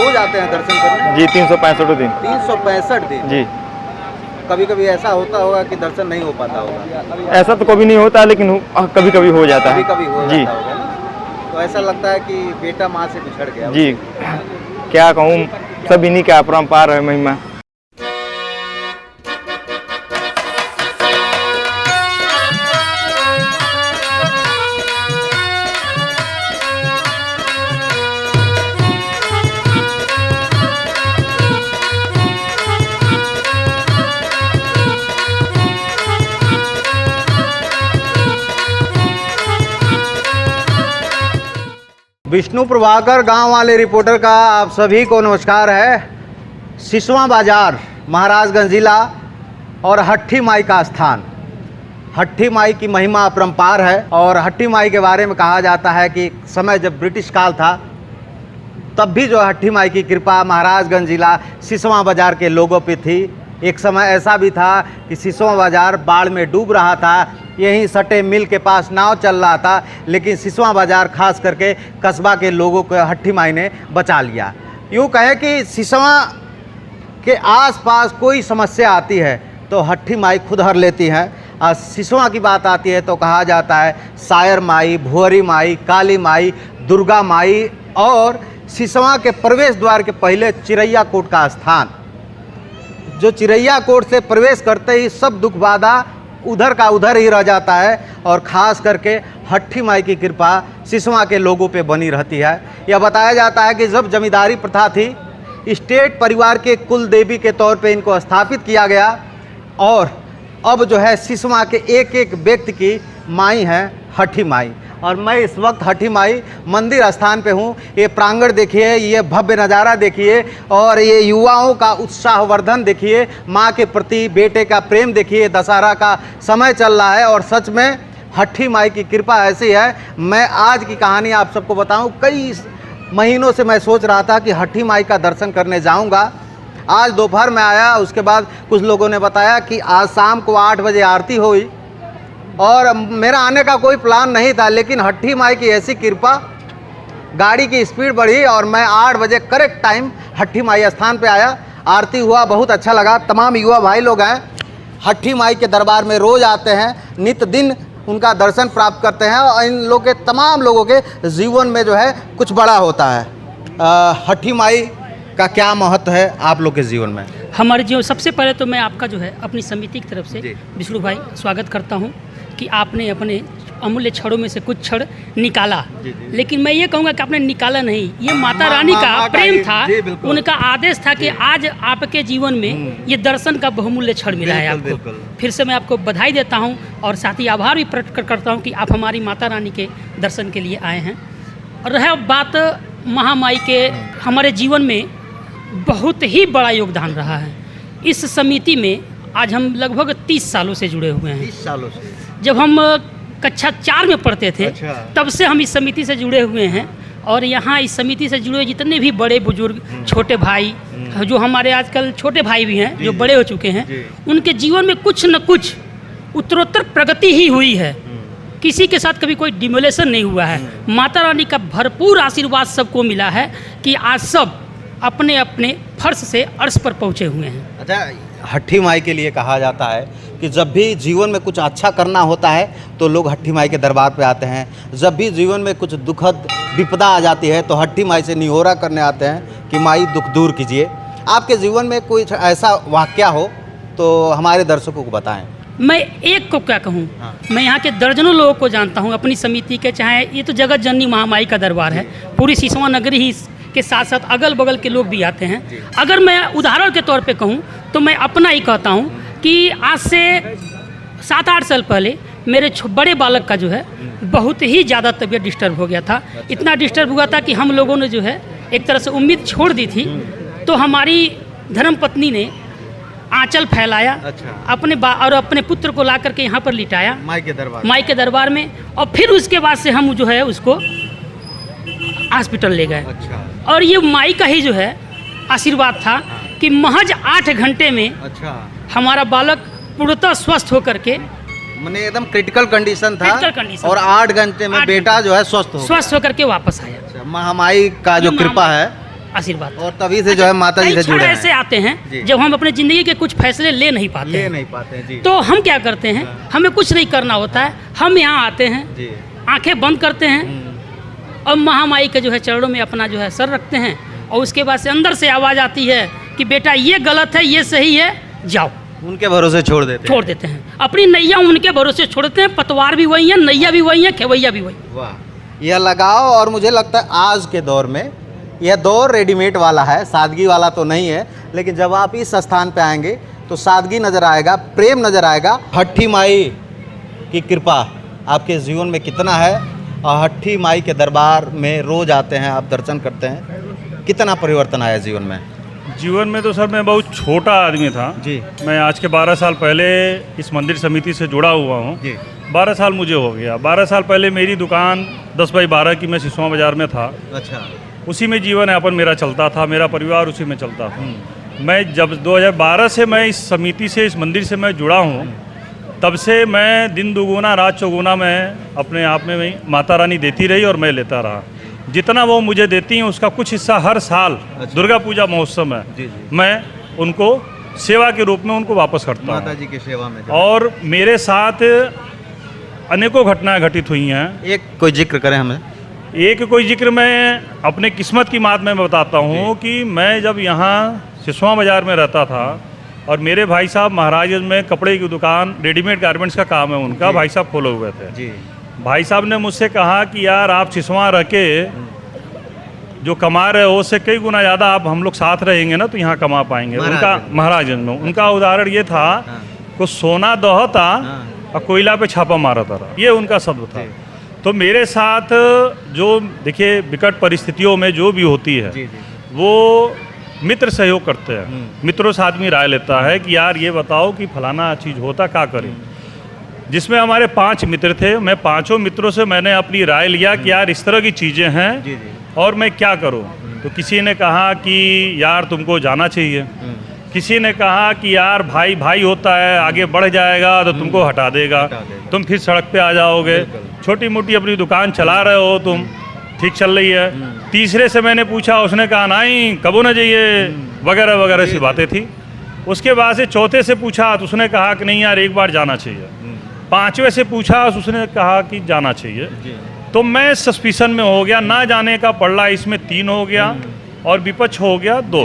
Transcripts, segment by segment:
रोज आते हैं दर्शन करने? जी 365 दिन। 365 दिन? जी। कभी कभी ऐसा होता होगा कि दर्शन नहीं हो पाता होगा? ऐसा तो कभी नहीं होता, लेकिन कभी कभी हो जाता है। कभी कभी हो जाता होगा ना? तो ऐसा लगता है कि बेटा माँ से बिछड़ गया। जी क्या कहूँ, सब इन्हीं का अपरंपार है महिमा। विष्णु प्रभाकर गांव वाले रिपोर्टर का आप सभी को नमस्कार है। सिसवा बाजार, महाराजगंज जिला और हट्ठी माई का स्थान। हट्ठी माई की महिमा अपरंपार है और हट्ठी माई के बारे में कहा जाता है कि समय जब ब्रिटिश काल था तब भी जो हट्ठी माई की कृपा महाराजगंज जिला सिसवा बाजार के लोगों पे थी। एक समय ऐसा भी था कि सिसवा बाजार बाढ़ में डूब रहा था, यहीं सटे मिल के पास नाव चल रहा था, लेकिन सिसवा बाजार खास करके कस्बा के लोगों को हट्ठी माई ने बचा लिया। यूँ कहें कि सिसवा के आसपास कोई समस्या आती है तो हट्ठी माई खुद हर लेती हैं। और सिसवा की बात आती है तो कहा जाता है सायर माई, भुअरी माई, काली माई, दुर्गा माई और सिसवा के प्रवेश द्वार के पहले चिरैया कोट का स्थान। जो चिरैया कोट से प्रवेश करते ही सब दुख बाधा उधर का उधर ही रह जाता है और ख़ास करके हट्ठी माई की कृपा सिसवा के लोगों पे बनी रहती है। यह बताया जाता है कि जब जमींदारी प्रथा थी, स्टेट परिवार के कुल देवी के तौर पे इनको स्थापित किया गया और अब जो है सिसवा के एक एक व्यक्ति की माई है हट्ठी माई। और मैं इस वक्त हट्ठी माई मंदिर स्थान पे हूँ। ये प्रांगण देखिए, ये भव्य नज़ारा देखिए और ये युवाओं का उत्साहवर्धन देखिए, माँ के प्रति बेटे का प्रेम देखिए। दशहरा का समय चल रहा है और सच में हट्ठी माई की कृपा ऐसी है। मैं आज की कहानी आप सबको बताऊँ, कई महीनों से मैं सोच रहा था कि हट्ठी माई का दर्शन करने जाऊँगा। आज दोपहर में आया, उसके बाद कुछ लोगों ने बताया कि आज शाम को 8 बजे आरती हुई और मेरा आने का कोई प्लान नहीं था, लेकिन हट्ठी माई की ऐसी कृपा, गाड़ी की स्पीड बढ़ी और मैं 8 बजे करेक्ट टाइम हट्ठी माई स्थान पे आया। आरती हुआ, बहुत अच्छा लगा। तमाम युवा भाई लोग हैं हट्ठी माई के दरबार में रोज़ आते हैं, नित्य दिन उनका दर्शन प्राप्त करते हैं और इन लोग के तमाम लोगों के जीवन में जो है कुछ बड़ा होता है। हट्ठी माई का क्या महत्व है आप लोग के जीवन में? हमारे जीवन, सबसे पहले तो मैं आपका जो है अपनी समिति की तरफ से विष्णु भाई स्वागत करता हूं कि आपने अपने अमूल्य क्षणों में से कुछ क्षण निकाला। लेकिन मैं ये कहूँगा कि आपने निकाला नहीं, ये माता रानी का प्रेम था, उनका आदेश था कि आज आपके जीवन में ये दर्शन का बहुमूल्य क्षण मिला है आपको। फिर से मैं आपको बधाई देता हूँ और साथ ही आभार भी प्रकट करता हूँ कि आप हमारी माता रानी के दर्शन के लिए आए हैं। और रहा बात महामाई के, हमारे जीवन में बहुत ही बड़ा योगदान रहा है। इस समिति में आज हम लगभग 30 सालों से जुड़े हुए हैं। 30 सालों से? जब हम कक्षा 4 में पढ़ते थे, तब से हम इस समिति से जुड़े हुए हैं। और यहाँ इस समिति से जुड़े जितने भी बड़े बुजुर्ग, छोटे भाई, जो हमारे आजकल छोटे भाई भी हैं जो बड़े हो चुके हैं, उनके जीवन में कुछ न कुछ उत्तरोत्तर प्रगति ही हुई है। किसी के साथ कभी कोई डिमोलेशन नहीं हुआ है। माता रानी का भरपूर आशीर्वाद सबको मिला है कि आज सब अपने अपने फर्श से अर्श पर पहुँचे हुए हैं। अच्छा, हट्ठी माई के लिए कहा जाता है कि जब भी जीवन में कुछ अच्छा करना होता है तो लोग हट्ठी माई के दरबार पे आते हैं। जब भी जीवन में कुछ दुखद विपदा आ जाती है तो हट्ठी माई से निहोरा करने आते हैं कि माई दुख दूर कीजिए। आपके जीवन में कोई ऐसा वाक़या हो तो हमारे दर्शकों को बताएं। मैं एक को क्या कहूँ, मैं यहाँ के दर्जनों लोगों को जानता हूँ अपनी समिति के, चाहे ये तो जगत जननी महामाई का दरबार है, पूरी सिसवा नगरी ही के साथ साथ अगल बगल के लोग भी आते हैं। अगर मैं उदाहरण के तौर पे कहूँ तो मैं अपना ही कहता हूँ कि आज से 7-8 साल पहले मेरे बड़े बालक का जो है बहुत ही ज़्यादा तबीयत डिस्टर्ब हो गया था। इतना डिस्टर्ब हुआ था कि हम लोगों ने जो है एक तरह से उम्मीद छोड़ दी थी। तो हमारी धर्मपत्नी ने आंचल फैलाया, अपने और अपने पुत्र को ला करके यहाँ पर लिटाया माई के दरबार में, और फिर उसके बाद से हम जो है उसको हॉस्पिटल ले गए। और ये माई का ही जो है आशीर्वाद था कि महज 8 घंटे में हमारा बालक पूर्णतः स्वस्थ होकर के, मैंने एकदम क्रिटिकल कंडीशन था, और 8 घंटे में बेटा जो है स्वस्थ होकर के वापस आया। महामाई का जो कृपा है आशीर्वाद। और तभी से जो है माता जी कई से क्षण जुड़े हैं। ऐसे आते जी। हैं जब हम अपने ज़िंदगी के कुछ फैसले ले नहीं पाते ले हैं। नहीं पाते हैं जी। तो हम क्या करते हैं, हमें कुछ नहीं करना होता है, हम यहाँ आते हैं, जी। आंखें बंद करते हैं और महामाई के जो है चरणों में अपना जो है सर रखते हैं, और उसके बाद से अंदर से आवाज़ आती है कि बेटा ये गलत है, ये सही है, जाओ। उनके भरोसे छोड़ देते छोड़ देते हैं अपनी नैया, उनके भरोसे छोड़ते हैं। पतवार भी वही है, नैया भी वही है, खेवैया भी वही। वाह, यह लगाव। और मुझे लगता है आज के दौर में यह दौर रेडीमेड वाला है, सादगी वाला तो नहीं है। लेकिन जब आप इस स्थान पे आएंगे तो सादगी नज़र आएगा, प्रेम नज़र आएगा। हट्ठी माई की कृपा आपके जीवन में कितना है, और हट्ठी माई के दरबार में रोज आते हैं, आप दर्शन करते हैं, कितना परिवर्तन आया जीवन में? जीवन में तो सर मैं बहुत छोटा आदमी था जी। मैं आज के 12 साल पहले इस मंदिर समिति से जुड़ा हुआ हूँ जी। 12 साल मुझे हो गया। 12 साल पहले मेरी दुकान 10 बाई 12 की, मैं सिसवा बाज़ार में था। अच्छा। उसी में जीवन यापन मेरा चलता था, मेरा परिवार उसी में चलता था। मैं जब 2012 से मैं इस समिति से, इस मंदिर से मैं जुड़ा हूँ, तब से मैं दिन दुगुना रात चौगुना मैं अपने आप में माता रानी देती रही और मैं लेता रहा। जितना वो मुझे देती हैं उसका कुछ हिस्सा हर साल दुर्गा पूजा महोत्सव में जी जी। मैं उनको सेवा के रूप में उनको वापस करता माता हूँ। जी की सेवा में और मेरे साथ अनेकों घटनाएं घटित हुई हैं। एक कोई जिक्र करें हमें? एक कोई जिक्र मैं अपने किस्मत की बात में बताता हूँ कि मैं जब यहाँ सिसवा बाज़ार में रहता था और मेरे भाई साहब महाराजगंज में कपड़े की दुकान, रेडीमेड गारमेंट्स का काम है उनका, भाई साहब खोले हुए थे। जी। भाई साहब ने मुझसे कहा कि यार आप सिसवा रह के जो कमा रहे हो उससे कई गुना ज़्यादा आप हम लोग साथ रहेंगे ना तो यहाँ कमा पाएंगे। उनका महाराजगंज में उनका उदाहरण ये था कि सोना दहता और कोयला पे छापा मारा था, ये उनका शब्द था। तो मेरे साथ जो देखिए विकट परिस्थितियों में जो भी होती है जी जी। वो मित्र सहयोग करते हैं। मित्रों से आदमी राय लेता है कि यार ये बताओ कि फलाना चीज़ होता क्या करें। जिसमें हमारे 5 मित्र थे, मैं 5 मित्रों से मैंने अपनी राय लिया कि यार इस तरह की चीज़ें हैं जी जी। और मैं क्या करूं। तो किसी ने कहा कि यार तुमको जाना चाहिए, किसी ने कहा कि यार भाई भाई होता है, आगे बढ़ जाएगा तो तुमको हटा देगा, तुम फिर सड़क पे आ जाओगे, छोटी मोटी अपनी दुकान चला रहे हो तुम, ठीक चल रही है। तीसरे से मैंने पूछा, उसने कहा नहीं कबो ना जाइए, वगैरह वगैरह सी बातें थी। उसके बाद से चौथे से पूछा तो उसने कहा कि नहीं यार एक बार जाना चाहिए। 5वें से पूछा तो उसने कहा कि जाना चाहिए। तो मैं सस्पिशन में हो गया, ना जाने का पड़ला इसमें 3 हो गया और विपक्ष हो गया 2।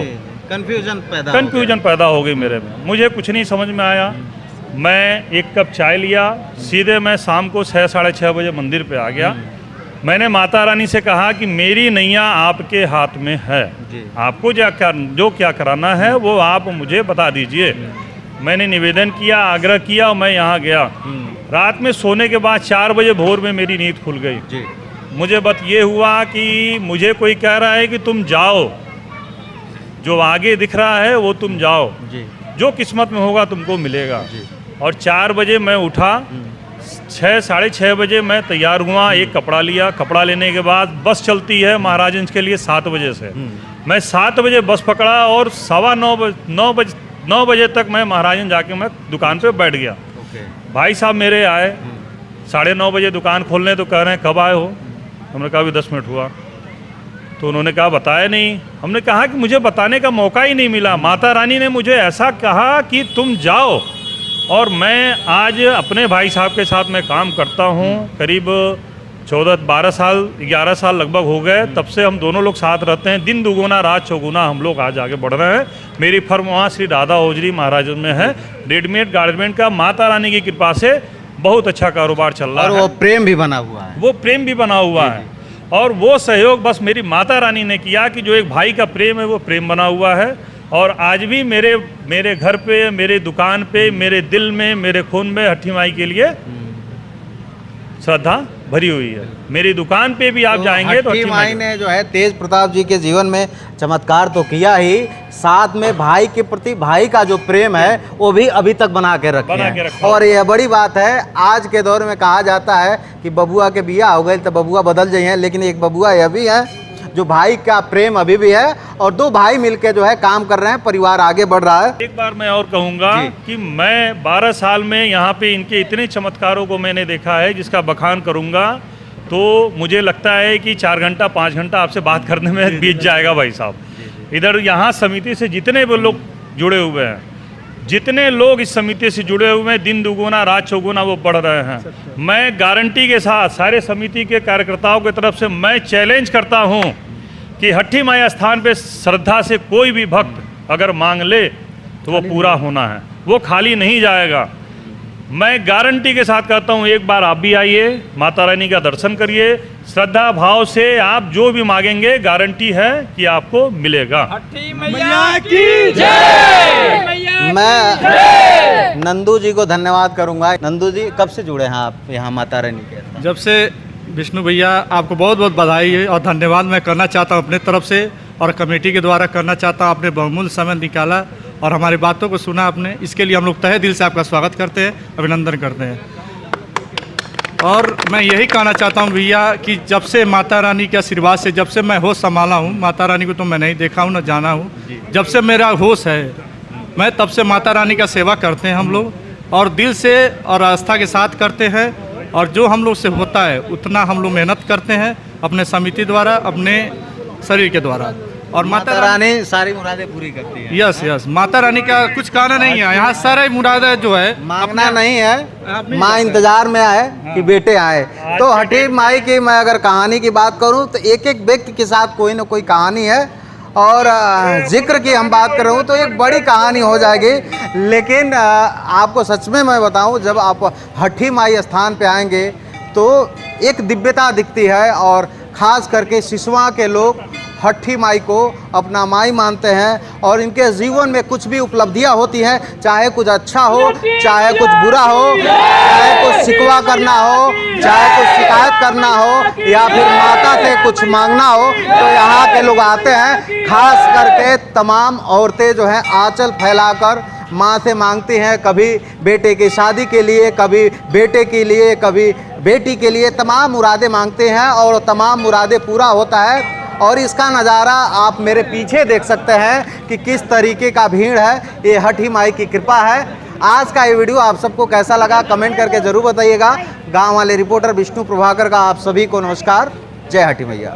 कंफ्यूजन पैदा हो गई मेरे में, मुझे कुछ नहीं समझ में आया। मैं एक कप चाय लिया, सीधे मैं शाम को 6 साढ़े 6 बजे मंदिर पे आ गया। मैंने माता रानी से कहा कि मेरी नैया आपके हाथ में है, आपको जो क्या कराना है वो आप मुझे बता दीजिए। मैंने निवेदन किया, आग्रह किया और मैं यहाँ गया। रात में सोने के बाद 4 बजे भोर में मेरी नींद खुल गई जी। मुझे बस ये हुआ कि मुझे कोई कह रहा है कि तुम जाओ, जो आगे दिख रहा है वो तुम जाओ जी। जो किस्मत में होगा तुमको मिलेगा जी। और 4 बजे मैं उठा, 6 साढ़े 6 बजे मैं तैयार हुआ, एक कपड़ा लिया। कपड़ा लेने के बाद बस चलती है महाराजगंज के लिए 7 बजे से। मैं 7 बजे बस पकड़ा और 9 बजे तक मैं महाराजगंज जाके मैं दुकान पे बैठ गया। भाई साहब मेरे आए 9:30 बजे दुकान खोलने, तो कह रहे हैं कब आए हो? हमने कहा अभी 10 मिनट हुआ। तो उन्होंने कहा बताया नहीं। हमने कहा कि मुझे बताने का मौका ही नहीं मिला। माता रानी ने मुझे ऐसा कहा कि तुम जाओ। और मैं आज अपने भाई साहब के साथ मैं काम करता हूँ, करीब 12 साल 11 साल लगभग हो गए। तब से हम दोनों लोग साथ रहते हैं, दिन दुगुना रात चौगुना हम लोग आज आगे बढ़ रहे हैं। मेरी फर्म वहाँ श्री राधा ओजरी महाराजगंज में है, रेडीमेड गारमेंट का। माता रानी की कृपा से बहुत अच्छा कारोबार चल रहा है। और वो प्रेम भी बना हुआ है, वो प्रेम भी बना हुआ है। और वो सहयोग बस मेरी माता रानी ने किया कि जो एक भाई का प्रेम है वो प्रेम बना हुआ है। और आज भी मेरे घर पे, मेरे दुकान पे, मेरे दिल में, मेरे खून में हट्ठी माई के लिए श्रद्धा भरी हुई है। मेरी दुकान पे भी आप जाएंगे तो हट्ठी माई ने जो है तेज प्रताप जी के जीवन में चमत्कार तो किया ही, साथ में भाई के प्रति भाई का जो प्रेम है वो भी अभी तक बना के रखे। और यह बड़ी बात है, आज के दौर में कहा जाता है कि बबुआ के बिया हो गए तो बबुआ बदल जाइए, लेकिन एक बबुआ यह भी है जो भाई का प्रेम अभी भी है, और 2 भाई मिलकर जो है काम कर रहे हैं, परिवार आगे बढ़ रहा है। एक बार मैं और कहूँगा कि मैं 12 साल में यहाँ पे इनके इतने चमत्कारों को मैंने देखा है जिसका बखान करूँगा तो मुझे लगता है कि 4 घंटा 5 घंटा आपसे बात करने में बीत जाएगा भाई साहब। इधर यहाँ समिति से जितने भी लोग जुड़े हुए हैं, जितने लोग इस समिति से जुड़े हुए हैं, दिन दुगुना रात चौगुना वो बढ़ रहे हैं। मैं गारंटी के साथ सारे समिति के कार्यकर्ताओं की तरफ से मैं चैलेंज करता हूं कि हट्टी माई स्थान पे श्रद्धा से कोई भी भक्त अगर मांग ले तो वो पूरा होना है, वो खाली नहीं जाएगा। मैं गारंटी के साथ कहता हूँ, एक बार आप भी आइए, माता रानी का दर्शन करिए, श्रद्धा भाव से आप जो भी मांगेंगे गारंटी है कि आपको मिलेगा। मैं नंदू जी को धन्यवाद करूंगा। नंदू जी, कब से जुड़े हैं आप यहाँ माता रानी के? जब से विष्णु भैया, आपको बहुत बहुत बधाई है और धन्यवाद मैं करना चाहता हूँ अपने तरफ से और कमेटी के द्वारा करना चाहता हूँ। आपने बहुमूल्य समय निकाला और हमारी बातों को सुना आपने, इसके लिए हम लोग तहे दिल से आपका स्वागत करते हैं, अभिनंदन करते हैं। और मैं यही कहना चाहता हूँ भैया कि जब से माता रानी के आशीर्वाद से, जब से मैं होश संभाला हूँ, माता रानी को तो मैं नहीं देखा हूँ न जाना हूँ, जब से मेरा होश है मैं तब से माता रानी का सेवा करते हैं हम लोग, और दिल से और आस्था के साथ करते हैं। और जो हम लोग से होता है उतना हम लोग मेहनत करते हैं अपने समिति द्वारा, अपने शरीर के द्वारा। और माता रानी सारी मुरादें पूरी करती है। यस, माता रानी का कुछ कहना नहीं है, यहाँ सारा मुरादें जो है मांगना नहीं है, माँ इंतजार में आए कि बेटे आए। तो हट्टी माई की मैं अगर कहानी की बात करूं तो एक एक व्यक्ति के साथ कोई ना कोई कहानी है, और जिक्र की हम बात कर रहे हूँ तो एक बड़ी कहानी हो जाएगी। लेकिन आपको सच में मैं बताऊं, जब आप हट्टी माई स्थान पे आएंगे तो एक दिव्यता दिखती है, और ख़ास करके सिसवा के लोग हट्टी माई को अपना माई मानते हैं, और इनके जीवन में कुछ भी उपलब्धियां होती हैं, चाहे कुछ अच्छा हो, चाहे कुछ बुरा हो, चाहे कुछ शिकवा करना हो, चाहे कुछ शिकायत करना हो, या फिर माता से कुछ मांगना हो, तो यहाँ के लोग आते हैं। खास करके तमाम औरतें जो हैं आंचल फैलाकर माँ से मांगती हैं, कभी बेटे की शादी के लिए, कभी बेटे के लिए, कभी बेटी के लिए, तमाम मुरादें मांगते हैं और तमाम मुरादें पूरा होता है। और इसका नज़ारा आप मेरे पीछे देख सकते हैं कि किस तरीके का भीड़ है। ये हट्टी माई की कृपा है। आज का ये वीडियो आप सबको कैसा लगा कमेंट करके ज़रूर बताइएगा। गांव वाले रिपोर्टर विष्णु प्रभाकर का आप सभी को नमस्कार। जय हट्टी मैया।